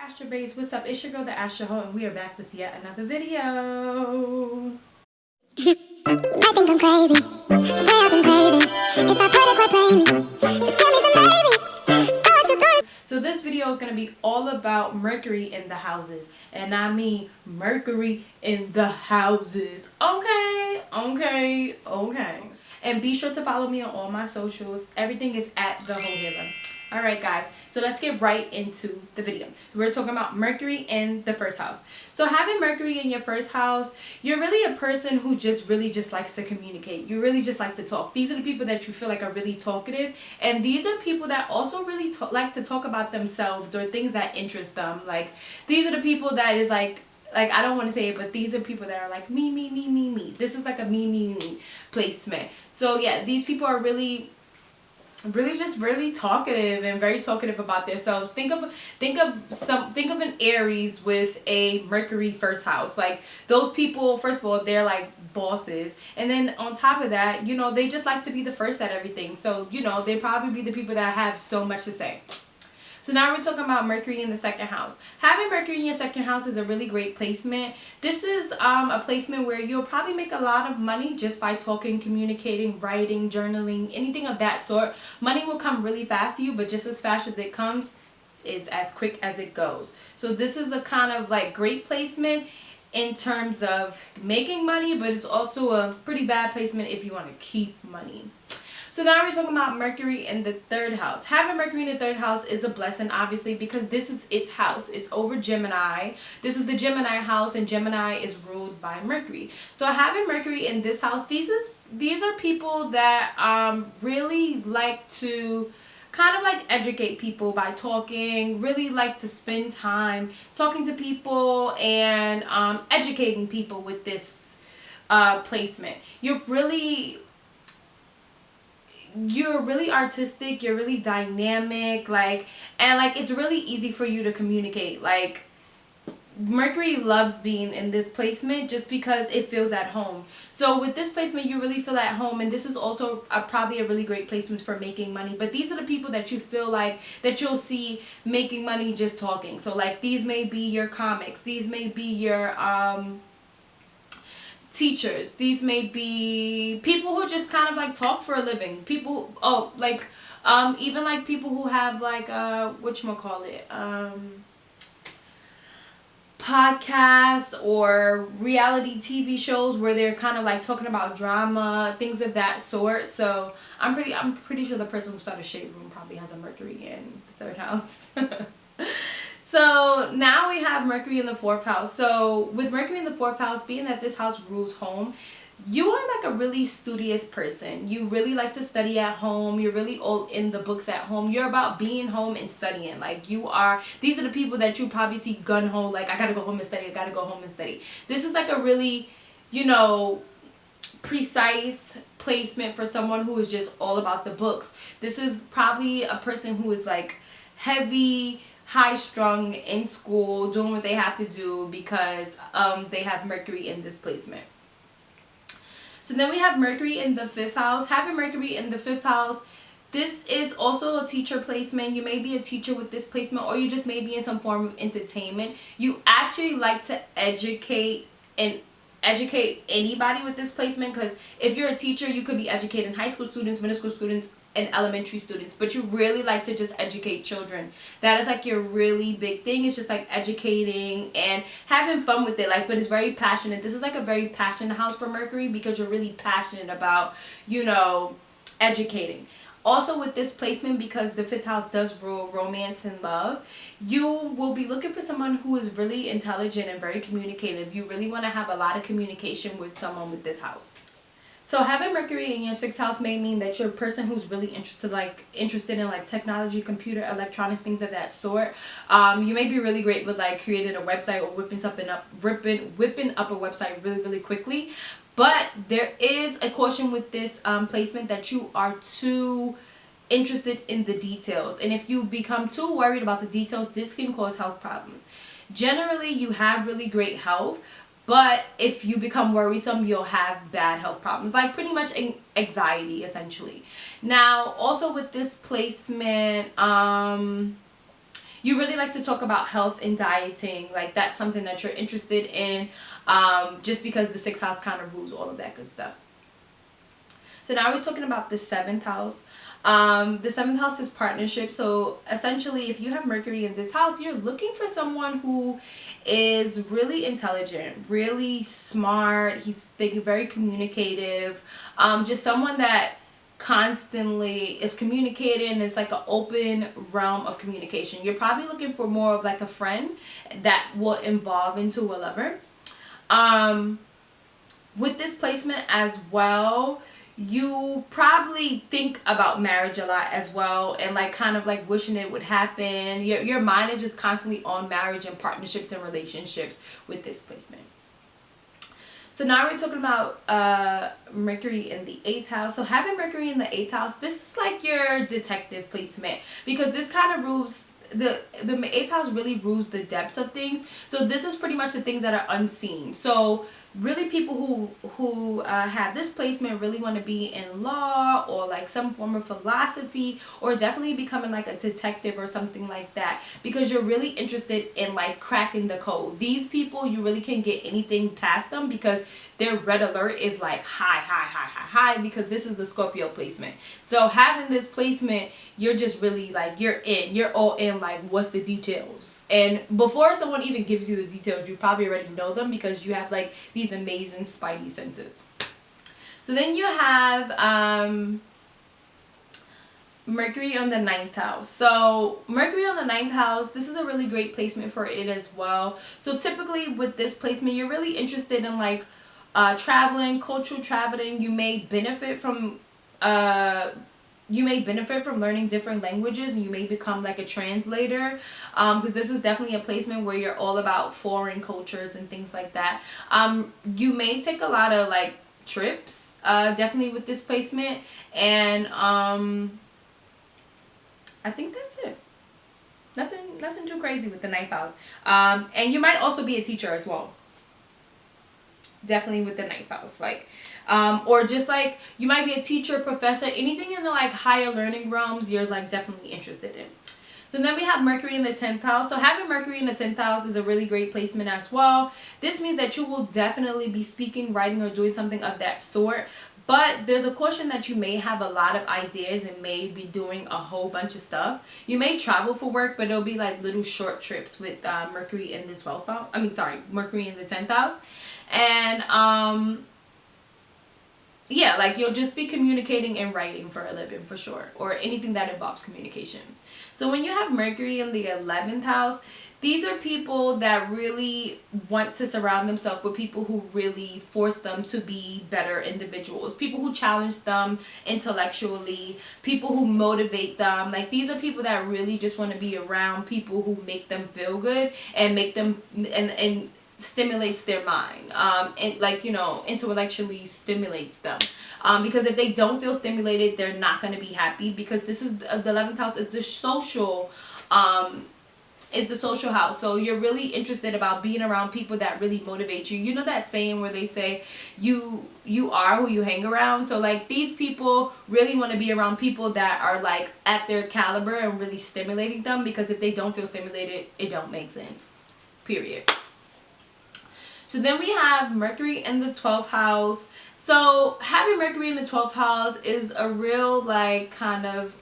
Astro Bae, what's up? It's your girl, the Astro Heaux, and we are back with yet another video. You might think I'm crazy, the way I've been craving. If I put it quite plainly, just give me some babies. So what you doing? So this video is going to be all about Mercury in the houses. And I mean Mercury in the houses. Okay. And be sure to follow me on all my socials. Everything is at the Whole Healer. Alright guys, so let's get right into the video. We're talking about Mercury in the first house. So having Mercury in your first house, you're really a person who really likes to communicate. You really just like to talk. These are the people that you feel like are really talkative. And these are people that also really like to talk about themselves or things that interest them. Like, these are the people that is like I don't want to say it, but these are people that are like me. This is like a me placement. So yeah, these people are really talkative and very talkative about themselves. Think of an Aries with a Mercury first house. Like, those people, first of all, they're like bosses, and then on top of that, you know, they just like to be the first at everything. So, you know, they probably be the people that have so much to say. So now we're talking about Mercury in the second house. Having Mercury in your second house is a really great placement. This is a placement where you'll probably make a lot of money just by talking, communicating, writing, journaling, anything of that sort. Money will come really fast to you, but just as fast as it comes is as quick as it goes. So this is a kind of like great placement in terms of making money, but it's also a pretty bad placement if you want to keep money. So now we're talking about Mercury in the third house. Having Mercury in the third house is a blessing, obviously, because this is its house. It's over Gemini. This is the Gemini house, and Gemini is ruled by Mercury. So having Mercury in this house, these are people that really like to kind of like educate people by talking, really like to spend time talking to people and educating people with this placement. You're really artistic, you're really dynamic, and it's really easy for you to communicate. Like, Mercury loves being in this placement just because it feels at home. So with this placement, you really feel at home, and this is also probably a really great placement for making money. But these are the people that you feel like that you'll see making money just talking. So like, these may be your comics, these may be your teachers, these may be people who just kind of like talk for a living. People, even like people who have like whatchamacallit, podcasts or reality TV shows where they're kind of like talking about drama, things of that sort. So I'm pretty sure the person who started Shade Room probably has a Mercury in the third house. So now we have Mercury in the fourth house. So with Mercury in the fourth house, being that this house rules home, you are like a really studious person. You really like to study at home. You're really all in the books at home. You're about being home and studying. Like, these are the people that you probably see gun-ho, like, I gotta go home and study, I gotta go home and study. This is like a really, you know, precise placement for someone who is just all about the books. This is probably a person who is like heavy, high-strung in school, doing what they have to do because they have Mercury in this placement. So then we have Mercury in the fifth house. Having Mercury in the fifth house, this is also a teacher placement. You may be a teacher with this placement, or you just may be in some form of entertainment. You actually like to educate anybody with this placement, because if you're a teacher, you could be educating high school students, middle school students, and elementary students, but you really like to just educate children. That is like your really big thing. It's just like educating and having fun with it, like, but it's very passionate. This is like a very passionate house for Mercury because you're really passionate about, you know, educating. Also with this placement, because the fifth house does rule romance and love, you will be looking for someone who is really intelligent and very communicative. You really want to have a lot of communication with someone with this house. So having Mercury in your sixth house may mean that you're a person who's really interested in like technology, computer, electronics, things of that sort. You may be really great with like creating a website or whipping up a website really quickly. But there is a caution with this placement that you are too interested in the details. And if you become too worried about the details, this can cause health problems. Generally, you have really great health, but if you become worrisome, you'll have bad health problems, like pretty much anxiety, essentially. Now, also with this placement, you really like to talk about health and dieting. Like that's something that you're interested in, just because the 6th house kind of rules all of that good stuff. So now we're talking about the 7th house. The 7th house is partnership. So essentially, if you have Mercury in this house, you're looking for someone who is really intelligent, really smart. He's thinking very communicative. Just someone that constantly is communicating. It's like an open realm of communication. You're probably looking for more of like a friend that will evolve into a lover. With this placement as well, you probably think about marriage a lot as well, and like kind of like wishing it would happen. Your mind is just constantly on marriage and partnerships and relationships with this placement. So now we're talking about Mercury in the 8th house. So having Mercury in the 8th house, this is like your detective placement, because this kind of rules the 8th house really rules the depths of things. So this is pretty much the things that are unseen. So really, people who have this placement really want to be in law or like some form of philosophy, or definitely becoming like a detective or something like that, because you're really interested in like cracking the code. These people, you really can't get anything past them because their red alert is like high, because this is the Scorpio placement. So having this placement, you're just really like, you're all in, like what's the details. And before someone even gives you the details, you probably already know them because you have like these amazing spidey senses. So then you have Mercury on the 9th house. So Mercury on the 9th house, this is a really great placement for it as well. So typically with this placement, you're really interested in like traveling, cultural traveling. You may benefit from learning different languages, and you may become like a translator, because this is definitely a placement where you're all about foreign cultures and things like that. You may take a lot of like trips, definitely with this placement, and I think that's it. Nothing too crazy with the 9th house. And you might also be a teacher as well. Definitely with the 9th house, like or just like you might be a teacher, professor, anything in the like higher learning realms you're like definitely interested in. So then we have Mercury in the 10th house. So having Mercury in the 10th house is a really great placement as well. This means that you will definitely be speaking, writing, or doing something of that sort. But there's a caution that you may have a lot of ideas and may be doing a whole bunch of stuff. You may travel for work, but it'll be like little short trips with Mercury in the 12th house. Mercury in the 10th house. And yeah, like you'll just be communicating and writing for a living for sure, or anything that involves communication. So when you have Mercury in the 11th house, these are people that really want to surround themselves with people who really force them to be better individuals, people who challenge them intellectually, people who motivate them. Like these are people that really just want to be around people who make them feel good and make them and stimulates their mind, and like, you know, intellectually stimulates them, because if they don't feel stimulated, they're not going to be happy, because this is the 11th house is the social house. So you're really interested about being around people that really motivate you. You know that saying where they say you are who you hang around. So like these people really want to be around people that are like at their caliber and really stimulating them, because if they don't feel stimulated, it don't make sense, period. So then we have Mercury in the 12th house. So having Mercury in the 12th house is a real like kind of,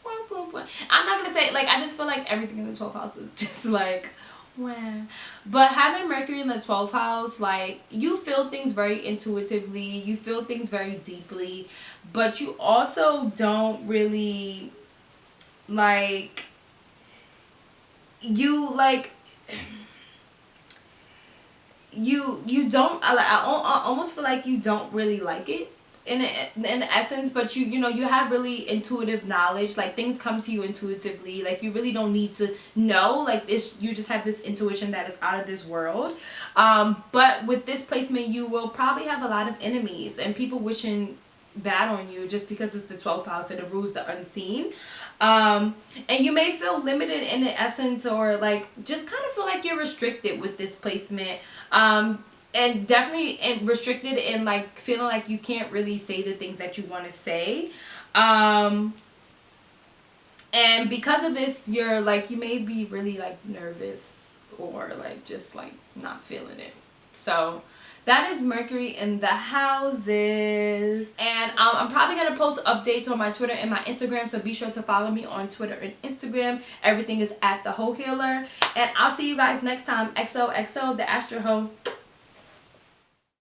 I'm not going to say, like, I just feel like everything in the 12th house is just like, wah. But having Mercury in the 12th house, like, you feel things very intuitively, you feel things very deeply, but you also don't really, like, you, like, you don't, I almost feel like you don't really like it in essence, but you know, you have really intuitive knowledge, like things come to you intuitively, like you really don't need to know, like this, you just have this intuition that is out of this world. But with this placement, you will probably have a lot of enemies and people wishing bad on you, just because it's the 12th house and it rules the unseen. And you may feel limited in the essence, or like just kind of feel like you're restricted with this placement, and definitely restricted in like feeling like you can't really say the things that you want to say. And because of this, you're like, you may be really like nervous or like just like not feeling it. So that is Mercury in the houses. And I'm probably going to post updates on my Twitter and my Instagram. So be sure to follow me on Twitter and Instagram. Everything is at The Hoe Healer. And I'll see you guys next time. XOXO, the Astro Heaux.